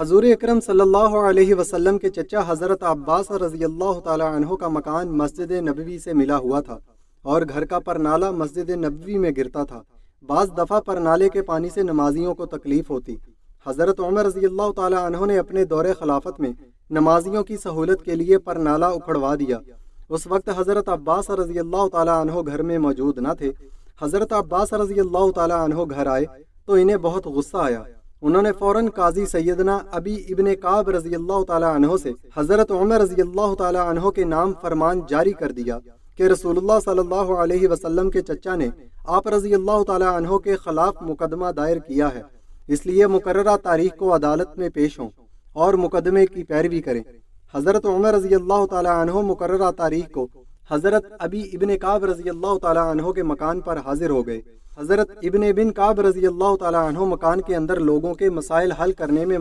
حضور اکرم صلی اللہ علیہ وسلم کے چچا حضرت عباس رضی اللہ تعالی عنہ کا مکان مسجد نبوی سے ملا ہوا تھا اور گھر کا پرنالہ مسجد نبوی میں گرتا تھا۔ بعض دفعہ پرنالے کے پانی سے نمازیوں کو تکلیف ہوتی۔ حضرت عمر رضی اللہ تعالی عنہ نے اپنے دور خلافت میں نمازیوں کی سہولت کے لیے پرنالہ اکھڑوا دیا۔ اس وقت حضرت عباس رضی اللہ تعالی عنہ گھر میں موجود نہ تھے۔ حضرت عباس رضی اللہ تعالی عنہ گھر آئے تو انہیں بہت غصہ آیا۔ انہوں نے فوراً قاضی سیدنا ابی ابن کعب رضی اللہ تعالی عنہ سے حضرت عمر رضی اللہ تعالی عنہ کے نام فرمان جاری کر دیا کہ رسول اللہ صلی اللہ علیہ وسلم کے چچا نے آپ رضی اللہ تعالی عنہ کے خلاف مقدمہ دائر کیا ہے، اس لیے مقررہ تاریخ کو عدالت میں پیش ہوں اور مقدمے کی پیروی کریں۔ حضرت عمر رضی اللہ تعالی عنہ مقررہ تاریخ کو حضرت ابی ابن کعب رضی اللہ تعالی عنہ کے مکان پر حاضر ہو گئے۔ حضرت ابن کعب رضی اللہ تعالی عنہ مکان کے اندر لوگوں کے مسائل حل کرنے میں